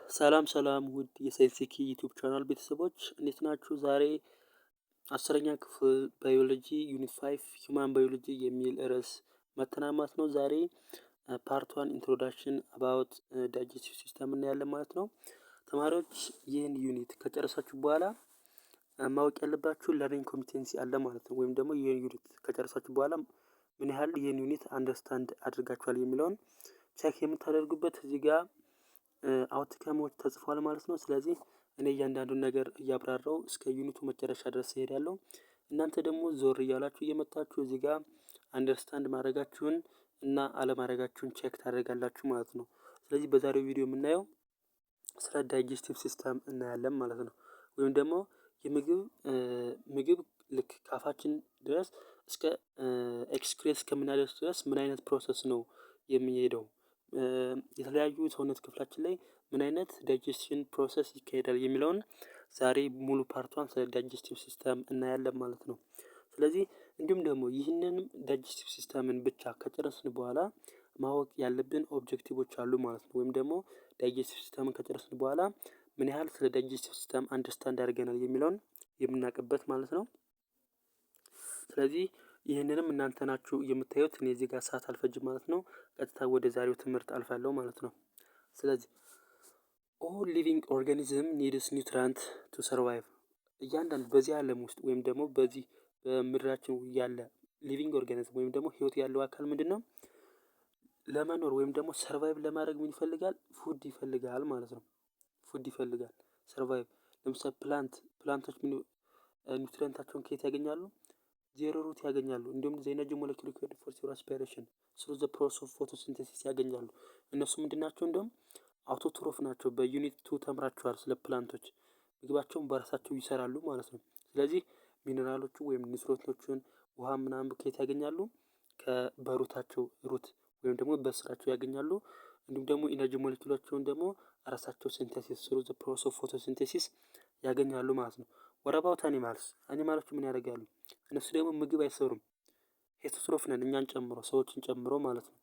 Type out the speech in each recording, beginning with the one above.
ሰላም ውድ የሳይንስኪ ዩቲዩብ ቻናል ቤተሰቦች እንዴት ናችሁ? ዛሬ አስረኛ ክፍል ባዮሎጂ ዩኒት 5 ሂውማን ባዮሎጂ የሚል ርዕስ መተናማት ነው። ዛሬ ፓርት 1 ኢንትሮዳክሽን አባውት ዳይጀስቲቭ ሲስተም እናያለን ማለት ነው። ተማሪዎች ይህን ዩኒት ከጨረሳችሁ በኋላ ማወቅ ያለባችሁ ለርኒንግ ኮምፒቴንሲ አለ ማለት ነው። ወይም ደግሞ ይህን ዩኒት ከጨረሳችሁ በኋላ ምን ያህል ይህን ዩኒት አንደርስታንድ አድርጋችኋል የሚለውን ቼክ የምታደርጉበት እዚህ ጋር አውትካሞች ተጽፏል ማለት ነው። ስለዚህ እኔ እያንዳንዱን ነገር እያብራራው እስከ ዩኒቱ መጨረሻ ድረስ እሄዳለሁ። እናንተ ደግሞ ዞር እያላችሁ እየመጣችሁ እዚህ ጋር አንደርስታንድ ማድረጋችሁን እና አለማድረጋችሁን ቼክ ታደርጋላችሁ ማለት ነው። ስለዚህ በዛሬው ቪዲዮ የምናየው ስለ ዳይጀስቲቭ ሲስተም እናያለን ማለት ነው። ወይም ደግሞ ምግብ ልክ ካፋችን ድረስ እስከ ኤክስክሬት እስከምናደርስ ድረስ ምን አይነት ፕሮሰስ ነው የሚሄደው፣ የተለያዩ ሰውነት ክፍላችን ላይ ምን አይነት ዳይጀስሽን ፕሮሰስ ይካሄዳል የሚለውን ዛሬ ሙሉ ፓርቷን ስለ ዳይጀስቲቭ ሲስተም እናያለን ማለት ነው። ስለዚህ እንዲሁም ደግሞ ይህንን ዳይጀስቲቭ ሲስተምን ብቻ ከጨረስን በኋላ ማወቅ ያለብን ኦብጀክቲቮች አሉ ማለት ነው። ወይም ደግሞ ዳይጀስቲቭ ሲስተምን ከጨረስን በኋላ ምን ያህል ስለ ዳይጀስቲቭ ሲስተም አንደርስታንድ አድርገናል የሚለውን የምናውቅበት ማለት ነው። ስለዚህ ይህንንም እናንተ ናችሁ የምታዩት፣ እኔ እዚህ ጋር ሰዓት አልፈጅም ማለት ነው። ቀጥታ ወደ ዛሬው ትምህርት አልፋለሁ ማለት ነው። ስለዚህ ኦል ሊቪንግ ኦርጋኒዝም ኒድስ ኒውትራንት ቱ ሰርቫይቭ። እያንዳንዱ በዚህ ዓለም ውስጥ ወይም ደግሞ በዚህ በምድራችን ያለ ሊቪንግ ኦርጋኒዝም ወይም ደግሞ ህይወት ያለው አካል ምንድን ነው ለመኖር ወይም ደግሞ ሰርቫይቭ ለማድረግ ምን ይፈልጋል? ፉድ ይፈልጋል ማለት ነው። ፉድ ይፈልጋል ሰርቫይቭ። ለምሳሌ ፕላንቶች ምን ኒውትሪየንታቸውን ከየት ያገኛሉ? ዜሮ ሩት ያገኛሉ። እንዲሁም ዘ ኤነርጂ ሞለኪውል ሪኳየርድ ፎር ሴል ሬስፒሬሽን ስሩ ዘ ፕሮሰስ ኦፍ ፎቶሲንተሲስ ያገኛሉ። እነሱ ምንድን ናቸው? እንደውም አውቶትሮፍ ናቸው። በዩኒት 2 ተምራችኋል ስለ ፕላንቶች። ምግባቸውን በራሳቸው ይሰራሉ ማለት ነው። ስለዚህ ሚነራሎቹ ወይም ኒውትሪየንቶቹን ውሃ ምናምን ከየት ያገኛሉ? ከበሩታቸው ሩት ወይም ደግሞ በስራቸው ያገኛሉ። እንዲሁም ደግሞ ኢነርጂ ሞለኪውላቸውን ደግሞ ራሳቸው ሲንተሲስ ስሩ ዘ ፕሮሰስ ኦፍ ፎቶሲንተሲስ ያገኛሉ ማለት ነው። ወት አባውት አኒማሎቹ ምን ያደርጋሉ? እነሱ ደግሞ ምግብ አይሰሩም። ሄተሮትሮፍ ነን እኛን ጨምሮ ሰዎችን ጨምሮ ማለት ነው።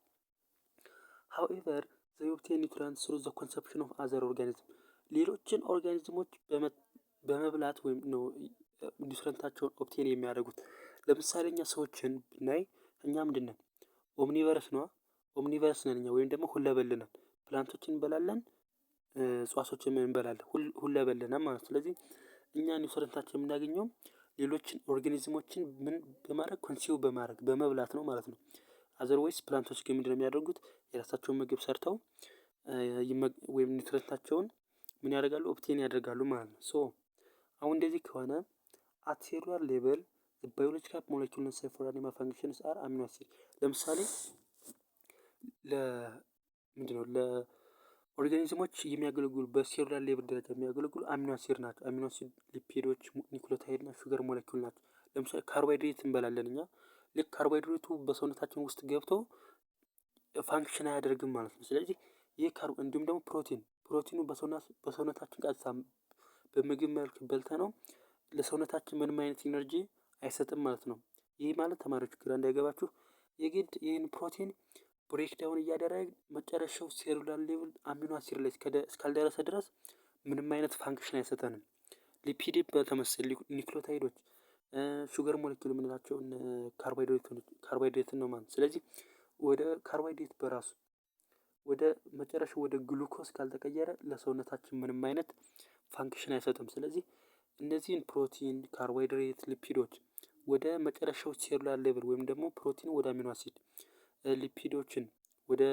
ሃውኤቨር ዘይ ኦብቴን ኒውትሪየንትስ ስሩ ዘ ኮንሰፕሽን ኦፍ አዘር ኦርጋኒዝም። ሌሎችን ኦርጋኒዝሞች በመብላት ወይም ነው ኒውትሪየንታቸውን ኦብቴን የሚያደርጉት። ለምሳሌ እኛ ሰዎችን ብናይ እኛ ምንድን ነን? ኦምኒቨረስ ነዋ። ኦምኒቨረስ ነን እኛ ወይም ደግሞ ሁለበል ነን። ፕላንቶችን እንበላለን፣ እጽዋቶችን እንበላለን፣ ሁለበል ነን ማለት ነው። ስለዚህ እኛ ኒውትሪየንታችን የምናገኘው ሌሎችን ኦርጋኒዝሞችን ምን በማድረግ ኮንሲው በማድረግ በመብላት ነው ማለት ነው። አዘርዋይስ ፕላንቶች ግን ምንድነው የሚያደርጉት? የራሳቸውን ምግብ ሰርተው ወይም ኒውትሪየንታቸውን ምን ያደርጋሉ? ኦብቴን ያደርጋሉ ማለት ነው። ሶ አሁን እንደዚህ ከሆነ አት ሴሉላር ሌቨል ባዮሎጂካል ሞለኪውል ነሰሰሪ ፎር አኒማል ፈንክሽንስ አር አሚኖ አሲድ። ለምሳሌ ምንድነው ለኦርጋኒዝሞች የሚያገለግሉ በሴሉላር ሌቨል ደረጃ የሚያገለግሉ አሚኖ አሲድ ናቸው። አሚኖ አሲድ ሊፒዶች፣ ኒውክሊዮታይድ እና ሹገር ሞለኪውል ናቸው። ለምሳሌ ካርቦሃይድሬት እንበላለን እኛ። ልክ ካርቦሃይድሬቱ በሰውነታችን ውስጥ ገብቶ ፋንክሽን አያደርግም ማለት ነው። ስለዚህ ይህ እንዲሁም ደግሞ ፕሮቲኑ በሰውነታችን ቀጥታ በምግብ መልክ በልተ ነው ለሰውነታችን ምንም አይነት ኢነርጂ አይሰጥም ማለት ነው። ይህ ማለት ተማሪዎች ግራ እንዳይገባችሁ የግድ ይህን ፕሮቲን ብሬክዳውን እያደረግን መጨረሻው ሴሉላር ሌቭል አሚኖ አሲድ ላይ እስካልደረሰ ድረስ ምንም አይነት ፋንክሽን አይሰጠንም። ሊፒድ በተመሰለ ኒውክሊዮታይዶች፣ ሹገር ሞለኪውል የምንላቸው ካርቦሃይድሬትን ነው ማለት። ስለዚህ ወደ ካርቦሃይድሬት በራሱ ወደ መጨረሻው ወደ ግሉኮስ ካልተቀየረ ለሰውነታችን ምንም አይነት ፋንክሽን አይሰጥም። ስለዚህ እነዚህን ፕሮቲን፣ ካርቦሃይድሬት፣ ሊፒዶች ወደ መጨረሻው ሴሉላር ሌቭል ወይም ደግሞ ፕሮቲን ወደ አሚኖ አሲድ፣ ሊፒዶችን ወደ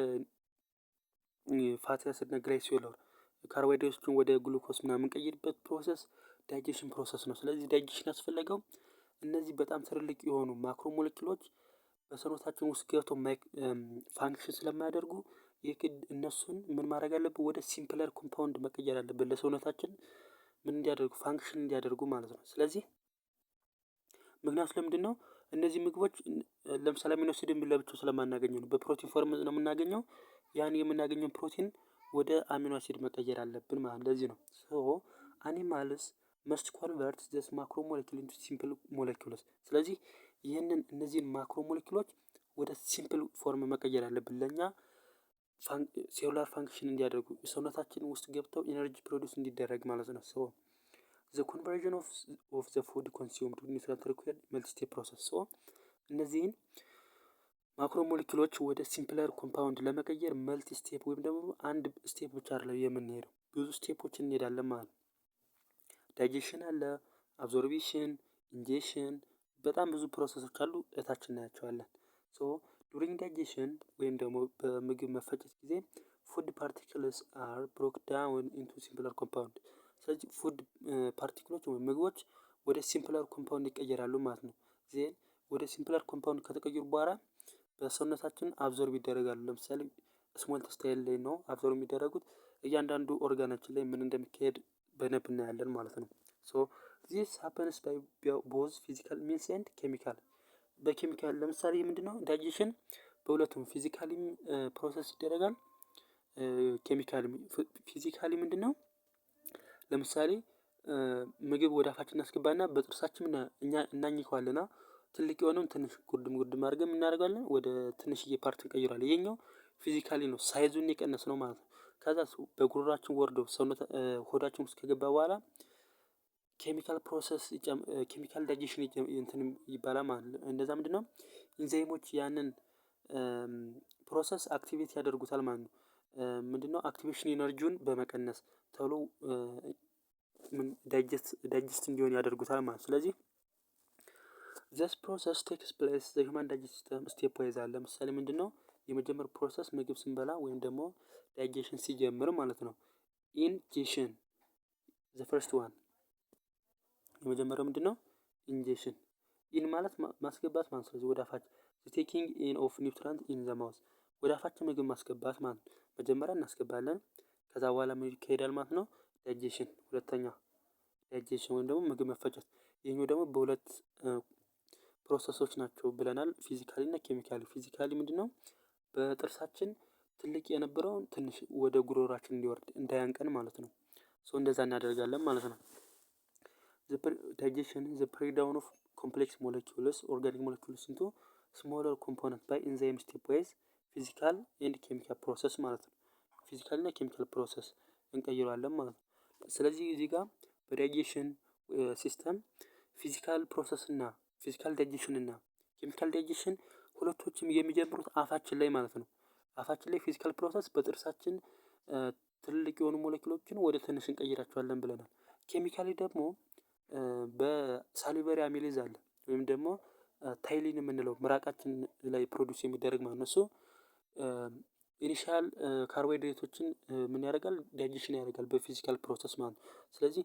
ፋቲ አሲድ እና ግላይኮሊሲስ፣ ካርቦሃይድሬቶችን ወደ ግሉኮስ ምናምን የምንቀይርበት ፕሮሰስ ዳይጀሽን ፕሮሰስ ነው። ስለዚህ ዳይጀሽን ያስፈለገው እነዚህ በጣም ትልልቅ የሆኑ ማክሮ ሞለኪውሎች በሰውነታችን ውስጥ ገብተው ፋንክሽን ስለማያደርጉ የግድ እነሱን ምን ማድረግ አለብን? ወደ ሲምፕለር ኮምፓውንድ መቀየር አለብን። ለሰውነታችን ምን እንዲያደርጉ ፋንክሽን እንዲያደርጉ ማለት ነው። ስለዚህ ምክንያቱ ለምንድን ነው? እነዚህ ምግቦች ለምሳሌ አሚኖ አሲድን ለብቻው ስለማናገኘው ነው። በፕሮቲን ፎርም ነው የምናገኘው። ያን የምናገኘው ፕሮቲን ወደ አሚኖ አሲድ መቀየር አለብን ማለት ለዚህ ነው። ሶ አኒማልስ መስት ኮንቨርት ዘስ ማክሮ ሞለኪውል ኢንቱ ሲምፕል ሞለኪውልስ። ስለዚህ እነዚህን ማክሮ ሞለኪውሎች ወደ ሲምፕል ፎርም መቀየር አለብን። ለኛ ሴሉላር ፋንክሽን እንዲያደርጉ ሰውነታችን ውስጥ ገብተው ኢነርጂ ፕሮዲውስ እንዲደረግ ማለት ነው። ሶ ዘ ኮንቨርዥን ኦፍ ዘ ፉድ ኮንሱምድ ኒውትሪንት ሪኳየርድ መልቲ ስቴፕ ፕሮሰስ። ሶ እነዚህን ማክሮ ሞለኪውሎች ወደ ሲምፕለር ኮምፓውንድ ለመቀየር መልቲ ስቴፕ ወይም ደግሞ አንድ ስቴፕ ብቻ አይደለም የምንሄደው፣ ብዙ ስቴፖችን እንሄዳለን ማለት ነው። ዳይጀሽን አለ፣ አብዞርቢሽን፣ ኢንጀክሽን፣ በጣም ብዙ ፕሮሰሶች አሉ። እታች እናያቸዋለን። ሶ ዱሪንግ ዳይጀሽን ወይም ደግሞ በምግብ መፈጨት ጊዜ ፉድ ፓርቲክልስ አር ብሮክ ዳውን ኢንቱ ሲምፕለር ኮምፓውንድ። ስለዚህ ፉድ ፓርቲክሎች ወይም ምግቦች ወደ ሲምፕለር ኮምፓውንድ ይቀየራሉ ማለት ነው። ዜን ወደ ሲምፕለር ኮምፓውንድ ከተቀየሩ በኋላ በሰውነታችን አብዞርብ ይደረጋሉ። ለምሳሌ ስሞል ኢንተስታይን ላይ ነው አብዞርብ የሚደረጉት። እያንዳንዱ ኦርጋናችን ላይ ምን እንደሚካሄድ በደንብ እናያለን ማለት ነው። ሶ ዚስ ሀፐንስ ባይ ቦዝ ፊዚካል ሚንስ ኤንድ ኬሚካል። በኬሚካል ለምሳሌ ምንድነው ዳይጀሽን በሁለቱም ፊዚካሊም ፕሮሰስ ይደረጋል። ፊዚካሊ ምንድነው ለምሳሌ ምግብ ወደ አፋችን እናስገባና በጥርሳችን እኛ እናኝከዋለና ትልቅ የሆነውን ትንሽ ጉርድም አድርገን እናደርጋለን ወደ ትንሽዬ ፓርት እንቀይራለን። ይሄኛው ፊዚካሊ ነው፣ ሳይዙን የቀነስ ነው ማለት ነው። ከዛ በጉሮሯችን ወርዶ ሰውነት ሆዳችን ውስጥ ከገባ በኋላ ኬሚካል ፕሮሰስ ኬሚካል ዳይጀሽን እንትን ይባላል ማለት ነው። እንደዛ ምንድነው ኢንዛይሞች ያንን ፕሮሰስ አክቲቬት ያደርጉታል ማለት ነው። ምንድነው አክቲቬሽን ኢነርጂውን በመቀነስ ቶሎ ዳይጀስት እንዲሆን ያደርጉታል ማለት ነው። ስለዚህ ዘስ ፕሮሰስ ቴክስ ፕሌስ ዘ ሂውማን ዳይጀስት ሲስተም ስቴፕ ዋይዝ አለ። ለምሳሌ ምንድነው የመጀመር ፕሮሰስ ምግብ ስንበላ ወይም ደግሞ ዳይጀሽን ሲጀምር ማለት ነው። ኢንጀክሽን ዘ ፈርስት ዋን የመጀመሪያው ምንድነው ኢንጀክሽን። ኢን ማለት ማስገባት ማለት ስለዚህ ወደ አፋችን ቴኪንግ ኢን ኦፍ ኒውትራንት ኢን ዘ ማውዝ ወደ አፋችን ምግብ ማስገባት ማለት ነው። መጀመሪያ እናስገባለን፣ ከዛ በኋላ ምን ይካሄዳል ማለት ነው ዳይጀሽን። ሁለተኛ ዳይጀሽን ወይም ደግሞ ምግብ መፈጨት። ይሄኛው ደግሞ በሁለት ፕሮሰሶች ናቸው ብለናል፣ ፊዚካሊ እና ኬሚካሊ። ፊዚካሊ ምንድነው በጥርሳችን ትልቅ የነበረውን ትንሽ ወደ ጉሮሯችን እንዲወርድ እንዳያንቀን ማለት ነው። ሶ እንደዛ እናደርጋለን ማለት ነው። ዳይጀሽን ዘ ብሬክዳውን ኦፍ ኮምፕሌክስ ሞለኪውልስ ኦርጋኒክ ሞለኪውልስ ኢንቱ ስሞለር ኮምፖነንት ባይ ኢንዛይም ስቴፕ ዋይዝ ፊዚካል ኤንድ ኬሚካል ፕሮሰስ ማለት ነው። ፊዚካል እና ኬሚካል ፕሮሰስ እንቀይረዋለን ማለት ነው። ስለዚህ እዚህ ጋር በዳይጀሽን ሲስተም ፊዚካል ፕሮሰስ እና ፊዚካል ዳይጀሽን እና ኬሚካል ዳይጀሽን ሁለቶችም የሚጀምሩት አፋችን ላይ ማለት ነው። አፋችን ላይ ፊዚካል ፕሮሰስ በጥርሳችን ትልቅ የሆኑ ሞለኪውሎችን ወደ ትንሽ እንቀይራቸዋለን ብለናል። ኬሚካሊ ደግሞ በሳሊቨሪ አሚሌዝ አለ ወይም ደግሞ ታይሊን የምንለው ምራቃችን ላይ ፕሮዲውስ የሚደረግ ማለት ነው። እሱ ኢኒሻል ካርቦሃይድሬቶችን ምን ያደርጋል ዳይጀሽን ያደርጋል በፊዚካል ፕሮሰስ ማለት ነው። ስለዚህ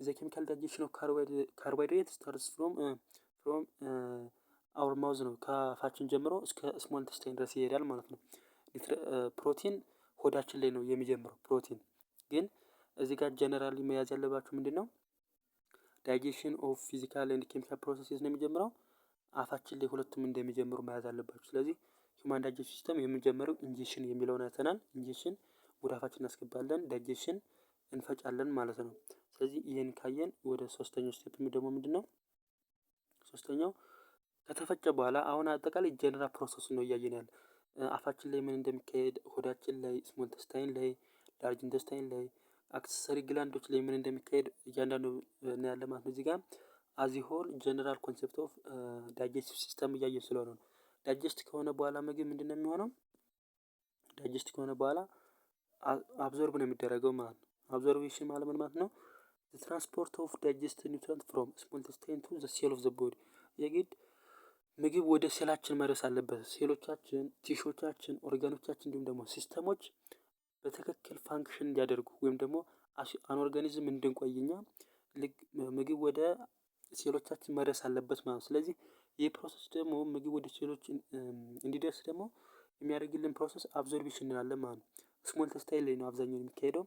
ዘ ኬሚካል ዳይጀሽን ኦፍ ካርቦሃይድሬት ስታርትስ ፍሮም አወር ማውዝ ነው። ከአፋችን ጀምሮ እስከ ስሞል ኢንተስታይን ድረስ ይሄዳል ማለት ነው። ፕሮቲን ሆዳችን ላይ ነው የሚጀምረው። ፕሮቲን ግን እዚህ ጋር ጀነራሊ መያዝ ያለባችሁ ምንድነው ዳይጀሽን ኦፍ ፊዚካል ኤንድ ኬሚካል ፕሮሰስ ነው የሚጀምረው አፋችን ላይ ሁለቱም እንደሚጀምሩ መያዝ አለባችሁ። ስለዚህ ሂውማን ዳይጀስት ሲስተም የምንጀምረው ኢንጀክሽን የሚለውን አይተናል። ኢንጀክሽን ወደ አፋችን እናስገባለን፣ ዳይጀሽን እንፈጫለን ማለት ነው። ስለዚህ ይሄን ካየን ወደ ሶስተኛው ስቴፕ ደግሞ ምንድነው ሶስተኛው ከተፈጨ በኋላ አሁን አጠቃላይ ጀነራል ፕሮሰስ ነው እያየን ያለ አፋችን ላይ ምን እንደሚካሄድ፣ ሆዳችን ላይ፣ ስሞል ኢንተስታይን ላይ፣ ላርጅ ኢንተስታይን ላይ፣ አክሰሰሪ ግላንዶች ላይ ምን እንደሚካሄድ እያንዳንዱ እናያለን ማለት ነው። እዚህ ጋር አዚ ሆል ጀነራል ኮንሴፕት ኦፍ ዳይጀስቲቭ ሲስተም እያየን ስለሆነ ነው። ዳይጀስት ከሆነ በኋላ ምግብ ምንድነው የሚሆነው ዳይጀስት ከሆነ በኋላ አብዞርብ ነው የሚደረገው ማለት ነው። አብዞርቤሽን ማለት ምን ማለት ነው ትራንስፖርት ኦፍ ዳይጀስትድ ኒውትሪንት ፍሮም ስሞል ኢንተስታይን ቱ ዘ ሴል ኦፍ ዘ ቦዲ። የግድ ምግብ ወደ ሴላችን መድረስ አለበት። ሴሎቻችን፣ ቲሾቻችን፣ ኦርጋኖቻችን እንዲሁም ደግሞ ሲስተሞች በትክክል ፋንክሽን እንዲያደርጉ ወይም ደግሞ አን ኦርጋኒዝም እንድንቆይኛ ምግብ ወደ ሴሎቻችን መድረስ አለበት ማለት ነው። ስለዚህ ይህ ፕሮሰስ ደግሞ ምግብ ወደ ሴሎች እንዲደርስ ደግሞ የሚያደርግልን ፕሮሰስ አብዞርቤሽን እንላለን ማለት ነው። ስሞል ኢንተስታይን ላይ ነው አብዛኛው የሚካሄደው።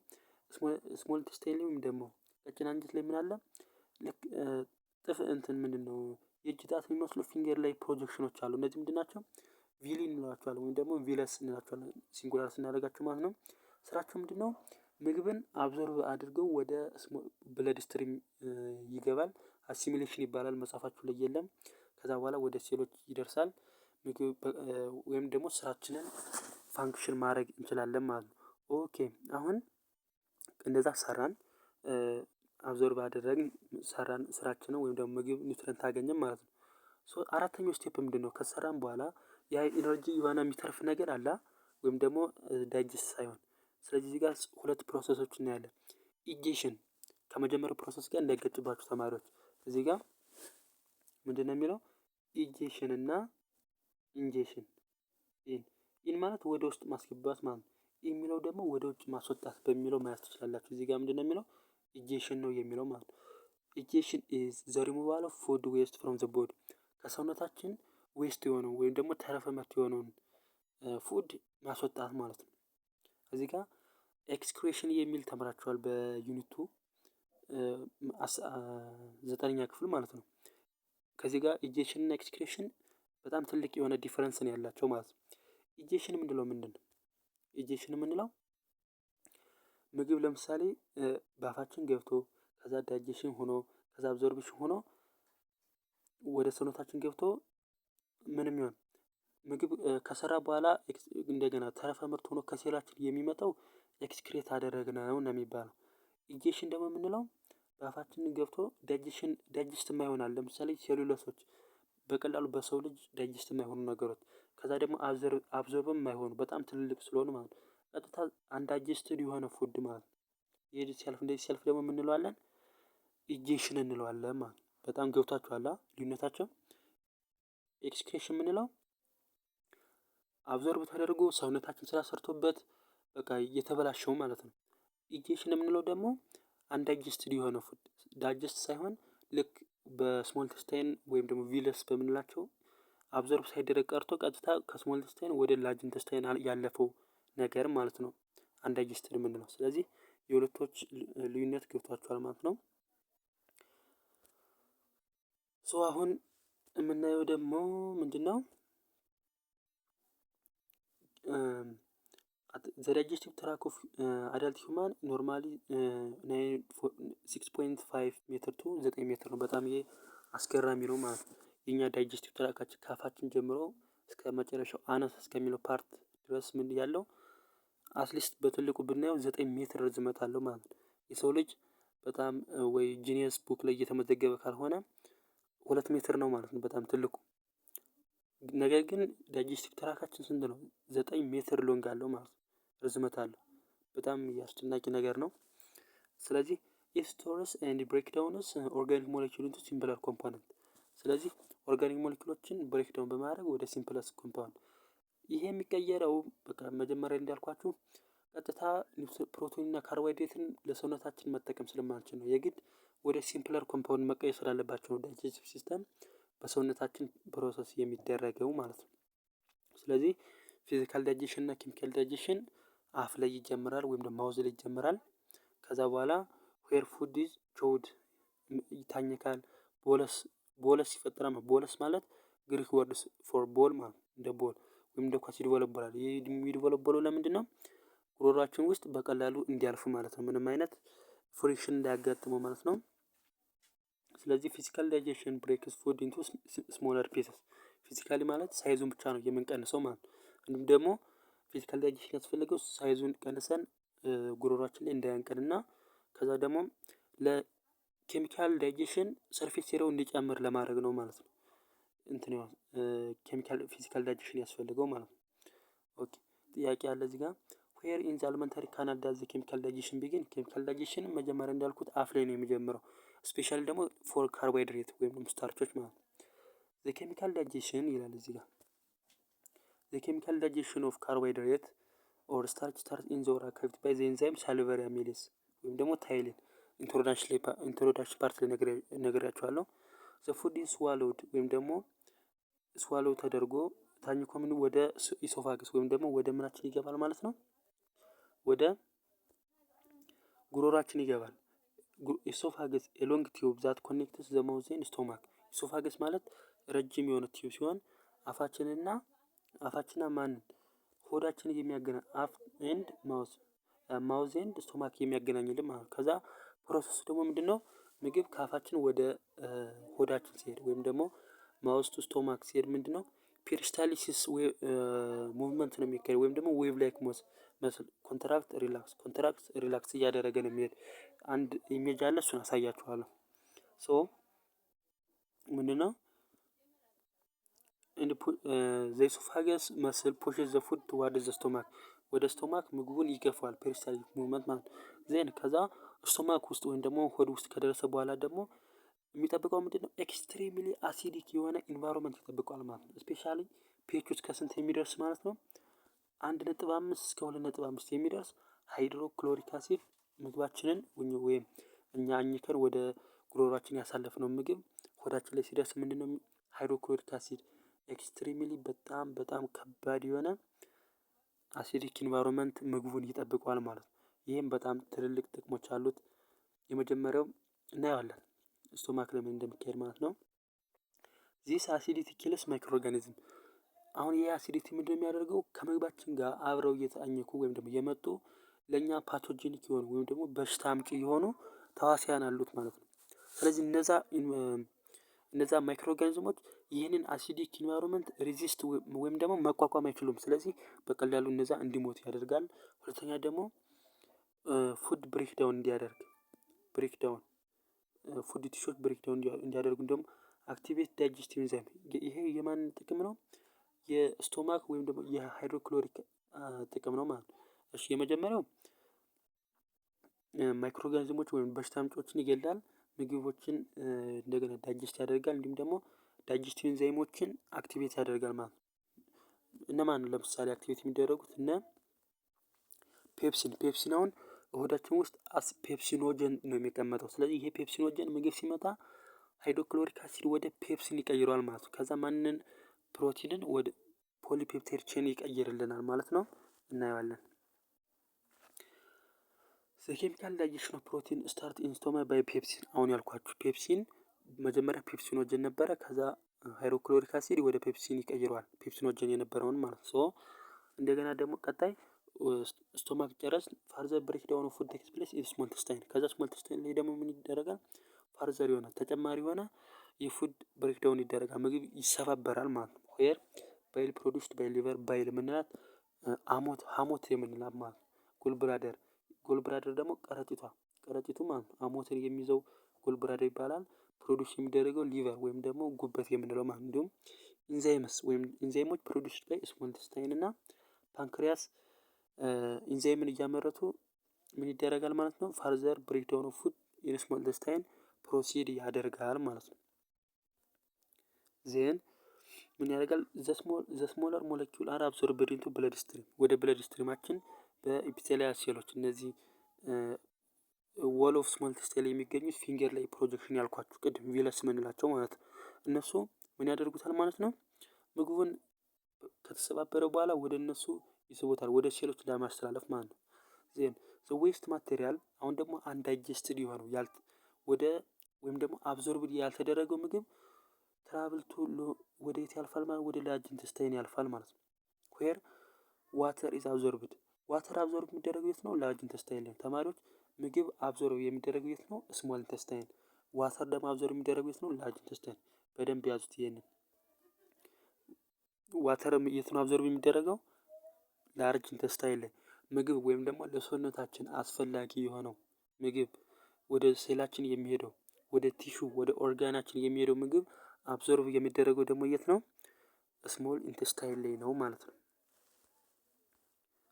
ስሞል ኢንተስታይን ላይ ወይም ደግሞ ቀጭን አንጀት ላይ ምን አለ ልክ ጥፍ እንትን ምንድነው የእጅ ጣት የሚመስሉ ፊንገር ላይ ፕሮጀክሽኖች አሉ። እነዚህ ምንድን ናቸው ቪሊ እንላቸዋለን ወይም ደግሞ ቪለስ እንላቸዋለን ሲንጉላር ስናደርጋቸው ማለት ነው። ስራቸው ምንድነው ምግብን አብዞርብ አድርገው ወደ ብለድ ስትሪም ይገባል። አሲሚሌሽን ይባላል መጽሐፋችሁ ላይ የለም። ከዛ በኋላ ወደ ሴሎች ይደርሳል ምግብ ወይም ደግሞ ስራችንን ፋንክሽን ማድረግ እንችላለን ማለት ነው። ኦኬ አሁን እንደዛ ሰራን አብዞርብ አደረግን ሰራን ስራችንን ወይም ደግሞ ምግብ ኒውትረንት አገኘን ማለት ነው። አራተኛው ስቴፕ ምንድነው? ከሰራን በኋላ ያ ኢነርጂ የሆነ የሚተርፍ ነገር አለ ወይም ደግሞ ዳይጀስት ሳይሆን። ስለዚህ እዚህ ጋር ሁለት ፕሮሰሶች እናያለን። ኢጄሽን ከመጀመሪያው ፕሮሰስ ጋር እንዳይገጭባችሁ ተማሪዎች። እዚህ ጋር ምንድነው የሚለው ኢጄሽን እና ኢንጄሽን። ኢን ማለት ወደ ውስጥ ማስገባት ማለት ነው። የሚለው ደግሞ ወደ ውጭ ማስወጣት በሚለው ማየት ትችላላችሁ። እዚህ ጋር ምንድነው የሚለው ኢጄሽን ነው የሚለው ማለት ነው። ኢጄሽን ኢዝ ዘ ሪሙቫል ኦፍ ፉድ ዌስት ፍሮም ዘ ቦዲ ከሰውነታችን ዌስት የሆነው ወይም ደግሞ ተረፈ ምርት የሆነውን ፉድ ማስወጣት ማለት ነው። እዚህ ጋር ኤክስክሬሽን የሚል ተምራችኋል በዩኒቱ 9ኛ ክፍል ማለት ነው። ከዚህ ጋር ኢጄሽን እና ኤክስክሬሽን በጣም ትልቅ የሆነ ዲፈረንስ ነው ያላቸው ማለት ነው። ኢጄሽን ምንድነው? ኢጄሽን የምንለው ምግብ ለምሳሌ በአፋችን ገብቶ ከዛ ዳይጀሽን ሆኖ ከዛ አብዞርብሽን ሆኖ ወደ ሰውነታችን ገብቶ ምንም ይሁን ምግብ ከሰራ በኋላ እንደገና ተረፈ ምርት ሆኖ ከሴላችን የሚመጣው ኤክስክሬት አደረግነው ነው የሚባለው። ኢጄሽን ደግሞ የምንለው በአፋችን ገብቶ ዳይጀስት የማይሆናል ለምሳሌ ሴሉሎሶች በቀላሉ በሰው ልጅ ዳይጀስት የማይሆኑ ነገሮች ከዛ ደግሞ አብዞርብም የማይሆኑ በጣም ትልልቅ ስለሆኑ ማለት ነው። ቀጥታ አንዳይጀስትድ የሆነ ፉድ ማለት ነው። ይሄ ሲያልፍ እንደዚህ ሲያልፍ ደግሞ የምንለዋለን ኢጄሽን እንለዋለን ማለት ነው። በጣም ገብቷችኋል ልዩነታቸው። ኤክስክሬሽን የምንለው አብዞርብ ተደርጎ ሰውነታችን ስራ ሰርቶበት በቃ እየተበላሸው ማለት ነው። ኢጄሽን የምንለው ደግሞ አንዳይጀስትድ የሆነ ፉድ ዳይጀስት ሳይሆን ልክ በስሞል ኢንተስታይን ወይም ደግሞ ቪለስ በምንላቸው አብዞርብ ሳይደረግ ቀርቶ ቀጥታ ከስሞል ኢንተስታይን ወደ ላርጅ ኢንተስታይን ያለፈው ነገር ማለት ነው አንዳይጀስትድ የምንለው። ስለዚህ የሁለቶች ልዩነት ገብቷችኋል ማለት ነው። አሁን የምናየው ደግሞ ምንድነው? ዘ ዳይጀስቲቭ ትራክ ኦፍ አዳልት ሂውማን ኖርማሊ 6.5 ሜትር ቱ 9 ሜትር ነው። በጣም ይሄ አስገራሚ ነው ማለት ነው። የኛ ዳይጀስቲቭ ትራካችን ካፋችን ጀምሮ እስከ መጨረሻው አነስ እስከሚለው ፓርት ድረስ ምን ያለው አትሊስት በትልቁ ብናየው 9 ሜትር ርዝመት አለው ማለት ነው። የሰው ልጅ በጣም ወይ ጂኒየስ ቡክ ላይ እየተመዘገበ ካልሆነ 2 ሜትር ነው ማለት ነው በጣም ትልቁ። ነገር ግን ዳይጀስቲቭ ትራካችን ስንት ነው? 9 ሜትር ሎንግ አለው ማለት ነው ርዝመት አለው። በጣም አስደናቂ ነገር ነው። ስለዚህ ኢት ስቶርስ ኤንድ ብሬክ ዳውንስ ኦርጋኒክ ሞለኪውል ኢንቱ ሲምፕለር ኮምፖነንት። ስለዚህ ኦርጋኒክ ሞለኪውሎችን ብሬክ ዳውን በማድረግ ወደ ሲምፕለስ ኮምፓውንድ ይሄ የሚቀየረው በቃ መጀመሪያ እንዳልኳችሁ ቀጥታ ፕሮቲን እና ካርቦሃይድሬትን ለሰውነታችን መጠቀም ስለማንችል ነው። የግድ ወደ ሲምፕለር ኮምፓውንድ መቀየር ስላለባቸው ነው ዳይጀስቲቭ ሲስተም በሰውነታችን ፕሮሰስ የሚደረገው ማለት ነው። ስለዚህ ፊዚካል ዳይጀሽን እና ኬሚካል ዳይጀሽን አፍ ላይ ይጀምራል ወይም ደግሞ ማውዝ ላይ ይጀምራል። ከዛ በኋላ ዌር ፉድ ኢዝ ቾውድ ይታኘካል። ቦለስ ይፈጠራል። ቦለስ ማለት ግሪክ ወርድስ ፎር ቦል ማለት እንደ ቦል ወይም እንደ ኳስ ይድበለበላል። ይሄ የሚድበለበለው ለምንድን ነው? ጉሮሯችን ውስጥ በቀላሉ እንዲያልፉ ማለት ነው። ምንም አይነት ፍሪክሽን እንዳያጋጥመው ማለት ነው። ስለዚህ ፊዚካል ዳይጀሽን ብሬክስ ፉድ ኢንቱ ስሞለር ፒሰስ። ፊዚካሊ ማለት ሳይዙን ብቻ ነው የምንቀንሰው ማለት ነው። እንዲሁም ደግሞ ፊዚካል ዳይጀሽን ያስፈልገው ሳይዙን ቀንሰን ጉሮሯችን ላይ እንዳያንቀንና ከዛ ደግሞ ለኬሚካል ዳይጀሽን ሰርፌስ ኤሪያው እንዲጨምር ለማድረግ ነው ማለት ነው። ኬሚካል ፊዚካል ዳይጀሽን ያስፈልገው ማለት ነው። ኦኬ ጥያቄ አለ እዚህ ጋር ዌር ኢን ዘ አሊመንታሪ ካናል ዳዝ ዘ ኬሚካል ዳይጀሽን ቢጊን። ኬሚካል ዳይጀሽን መጀመሪያ እንዳልኩት አፍ ላይ ነው የሚጀምረው። ስፔሻሊ ደግሞ ፎር ካርቦሃይድሬት ወይም ደግሞ ስታርቾች ማለት ነው። ዘ ኬሚካል ዳይጀሽን ይላል እዚህ ጋር ዘ ኬሚካል ዳይጀሽን ኦፍ ካርቦሃይድሬት ኦር ስታርች ስታርት ኢን ዘ ኦራል ካቪቲ ባይ ዘ ኤንዛይም ሳሊቨሪ አሚሌስ ወይም ደግሞ ታይሊን ኢንትሮዳክሽን ፓርት ላይ ነግሬያችኋለሁ። ዘ ፉድ ኢዝ ስዋሎውድ ወይም ደግሞ ስዋሎው ተደርጎ ታኝኮ ምን ወደ ኢሶፋግስ ወይም ደግሞ ወደ ምናችን ይገባል ማለት ነው። ወደ ጉሮሯችን ይገባል። ኢሶፋገስ ኤሎንግ ቲዩብ ዛት ኮኔክትስ ዘ ማውዝ ኤንድ ስቶማክ። ኢሶፋገስ ማለት ረጅም የሆነ ቲዩብ ሲሆን አፋችንና ማንን ሆዳችንን የሚያገናኝ አፍ ኤንድ ማውዝ ኤንድ ስቶማክ የሚያገናኝልን ማለት ነው። ከዛ ፕሮሰሱ ደግሞ ምንድነው? ምግብ ከአፋችን ወደ ሆዳችን ሲሄድ ወይም ደግሞ ማውዝ ቱ ስቶማክ ሲሄድ ምንድነው ፔሪስታሊሲስ ሙቭመንት ነው የሚካሄድ ወይም ደግሞ ዌቭ ላይክ መስል ኮንትራክት ሪላክስ እያደረገ ነው የሚሄድ። አንድ ኢሜጅ አለ፣ እሱን አሳያችኋለሁ። ሶ ምንድነው ዘ ኢሶፋገስ መስል ፑሽስ ዘ ፉድ ቱዋርድ ዘ ስቶማክ፣ ወደ ስቶማክ ምግቡን ይገፋዋል። ፔሪስታሊቲክ ሙቭመንት ማለት ዜን ከዛ ስቶማክ ውስጥ ወይም ደግሞ ሆድ ውስጥ ከደረሰ በኋላ ደግሞ የሚጠብቀው ምንድነው ኤክስትሪምሊ አሲዲክ የሆነ ኢንቫይሮንመንት ይጠብቀዋል ማለት ነው። ስፔሻሊ ፒኤች ውስጥ ከስንት የሚደርስ ማለት ነው 1.5 እስከ 2.5 የሚደርስ ሃይድሮክሎሪክ አሲድ ምግባችንን ወይም እኛ አኝከን ወደ ጉሮሯችን ያሳለፍነው ምግብ ሆዳችን ላይ ሲደርስ ምንድነው ሃይድሮክሎሪክ አሲድ ኤክስትሪምሊ በጣም ከባድ የሆነ አሲዲክ ኢንቫይሮንመንት ምግቡን ይጠብቀዋል ማለት ነው። ይህም በጣም ትልልቅ ጥቅሞች አሉት። የመጀመሪያው እናየዋለን ስቶማክ ለምን እንደሚካሄድ ማለት ነው። ዚስ አሲዲቲ ኪልስ ማይክሮ ኦርጋኒዝም። አሁን ይህ አሲዲቲ ምንድነው የሚያደርገው ከምግባችን ጋር አብረው እየተአኘኩ ወይም ደግሞ የመጡ ለእኛ ፓቶጂኒክ የሆኑ ወይም ደግሞ በሽታ አምጪ የሆኑ ተዋሲያን አሉት ማለት ነው። ስለዚህ እነዛ ማይክሮ ኦርጋኒዝሞች ይህንን አሲዲክ ኢንቫይሮንመንት ሪዚስት ወይም ደግሞ መቋቋም አይችሉም። ስለዚህ በቀላሉ እነዛ እንዲሞቱ ያደርጋል። ሁለተኛ ደግሞ ፉድ ብሬክዳውን ፉድ ቲሾች ብሬክዳውን እንዲያደርጉ ደግሞ አክቲቬት ዳይጀስቲቭ ኢንዛይም። ይሄ የማን ጥቅም ነው? የስቶማክ ወይም ደግሞ የሃይድሮክሎሪክ ጥቅም ነው ማለት ነው። እሺ የመጀመሪያው ማይክሮ ኦርጋኒዝሞች ወይም በሽታ አምጪዎችን ይገላል። ምግቦችን እንደገና ዳይጀስት ያደርጋል። እንዲሁም ደግሞ ዳይጀስቲቭ ኢንዛይሞችን አክቲቬት ያደርጋል ማለት ነው። እነማን ነው ለምሳሌ አክቲቬት የሚደረጉት? እነ ፔፕሲን አሁን ሆዳችን ውስጥ ፔፕሲኖጀን ነው የሚቀመጠው። ስለዚህ ይሄ ፔፕሲኖጀን ምግብ ሲመጣ ሃይድሮክሎሪክ አሲድ ወደ ፔፕሲን ይቀይረዋል ማለት ነው። ከዛ ማንን ፕሮቲንን ወደ ፖሊፔፕታይድ ቼን ይቀይርልናል ማለት ነው። እናየዋለን። ኬሚካል ዳይጀሽን ኦፍ ፕሮቲን ስታርት ኢን ስቶማክ ባይ ፔፕሲን። አሁን ያልኳችሁ ፔፕሲን መጀመሪያ ፔፕሲኖጀን ነበረ። ከዛ ሃይድሮክሎሪክ አሲድ ወደ ፔፕሲን ይቀይረዋል፣ ፔፕሲኖጀን የነበረውን ማለት ነው። እንደገና ደግሞ ቀጣይ ስቶማክ ጨረስ ፋርዘር ብሬክዳውን ኦፍ ፉድ ቴክስ ፕሌስ ኢን ስሞል ኢንተስታይን። ከዛ ስሞል ኢንተስታይን ላይ ደግሞ ምን ይደረጋል? ፋርዘር የሆነ ተጨማሪ የሆነ የፉድ ብሬክዳውን ይደረጋል፣ ምግብ ይሰባበራል ማለት ነው። ዌር ባይል ፕሮዲውስድ ባይ ሊቨር፣ ባይል የምንላት ሀሞት የምንላት ማለት ነው። ጎልብላደር ደግሞ ቀረጢቱ ማለት ነው። ሀሞትን የሚይዘው ጎልብላደር ይባላል። ፕሮዲውስ የሚደረገው ሊቨር ወይም ደግሞ ጉበት የምንለው ማለት ነው። እንዲሁም ኢንዛይሞች ፕሮዲውስድ ባይ ስሞል ኢንተስታይን እና ፓንክሪያስ ኢንዛይምን እያመረቱ ምን ይደረጋል ማለት ነው? ፋርዘር ብሬክዳውን ኦፍ ፉድ ኢን ስሞል ኢንተስታይን ፕሮሲድ ያደርጋል ማለት ነው። ዜን ምን ያደርጋል? ዘ ስሞለር ሞለኪውል አር አብሶርብድ ኢንቱ ብለድ ስትሪም፣ ወደ ብለድ ስትሪማችን በኢፒቴሊያል ሴሎች እነዚህ ወል ኦፍ ስሞል ኢንተስታይን የሚገኙት ፊንገር ላይ ፕሮጀክሽን ያልኳችሁ ቅድም ቪለስ ምንላቸው ማለት ነው። እነሱ ምን ያደርጉታል ማለት ነው? ምግቡን ከተሰባበረ በኋላ ወደ እነሱ ይስቡታል፣ ወደ ሴሎች ለማስተላለፍ ማለት ነው። ዜን ዘ ዌስት ማቴሪያል አሁን ደግሞ አንዳይጀስትድ የሆነው ወደ ወይም ደግሞ አብዞርብድ ያልተደረገው ምግብ ትራቭል ወደ የት ያልፋል ማለት ወደ ላርጅ ኢንተስታይን ያልፋል ማለት ነው። ዌር ዋተር ኢዝ አብዞርብድ። ዋተር አብዞርብ የሚደረገው የት ነው? ላርጅ ኢንተስታይን ላይ። ተማሪዎች ምግብ አብዞርብ የሚደረገው የት ነው? ስሞል ኢንተስታይን። ዋተር ደግሞ አብዞርብ የሚደረገው የት ነው? ላርጅ ኢንተስታይን። በደንብ ያዙት ይሄንን። ዋተር የት ነው አብዞርብ የሚደረገው? ላርጅ ኢንተስታይን ላይ። ምግብ ወይም ደግሞ ለሰውነታችን አስፈላጊ የሆነው ምግብ ወደ ሴላችን የሚሄደው ወደ ቲሹ ወደ ኦርጋናችን የሚሄደው ምግብ አብዞርብ የሚደረገው ደግሞ የት ነው? ስሞል ኢንተስታይን ላይ ነው ማለት ነው።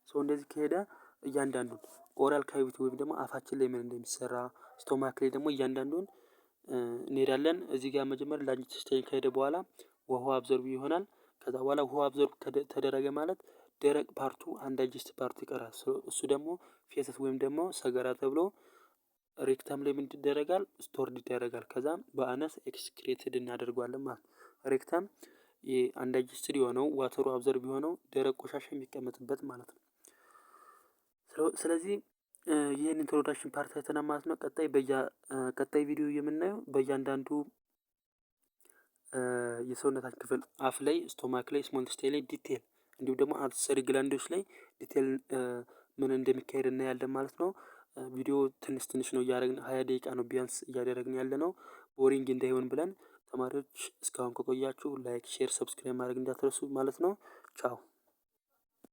ሰው እንደዚህ ከሄደ እያንዳንዱን ኦራል ካቪቲ ወይም ደግሞ አፋችን ላይ ምን እንደሚሰራ ስቶማክ ላይ ደግሞ እያንዳንዱን እንሄዳለን። እዚህ ጋር መጀመሪያ ላርጅ ኢንተስታይን ከሄደ በኋላ ውሃ አብዞርብ ይሆናል። ከዛ በኋላ ውሃ አብዞርብ ተደረገ ማለት ደረቅ ፓርቱ አንዳይጀስት ፓርቱ ይቀራል። እሱ ደግሞ ፌሰስ ወይም ደግሞ ሰገራ ተብሎ ሬክተም ላይ ምን ይደረጋል? ስቶርድ ይደረጋል። ከዛም በአነስ ኤክስክሬትድ እናደርገዋለን ማለት ነው። ሬክተም አንዳይጀስትድ የሆነው ዋተሩ አብዞርብ የሆነው ደረቅ ቆሻሻ የሚቀመጥበት ማለት ነው። ስለዚህ ይህን ኢንትሮዳክሽን ፓርት አይተናል ማለት ነው። ቀጣይ ቪዲዮ የምናየው በእያንዳንዱ የሰውነታችን ክፍል አፍ ላይ፣ ስቶማክ ላይ፣ ስሞል ኢንተስታይን ላይ ዲቴል እንዲሁም ደግሞ አክሰሰሪ ግላንዶች ላይ ዲቴል ምን እንደሚካሄድ እናያለን ማለት ነው። ቪዲዮ ትንሽ ነው እያደረግን 20 ደቂቃ ነው ቢያንስ እያደረግን ያለ ነው። ቦሪንግ እንዳይሆን ብለን ተማሪዎች እስካሁን ከቆያችሁ ላይክ፣ ሼር፣ ሰብስክራይብ ማድረግ እንዳትረሱ ማለት ነው። ቻው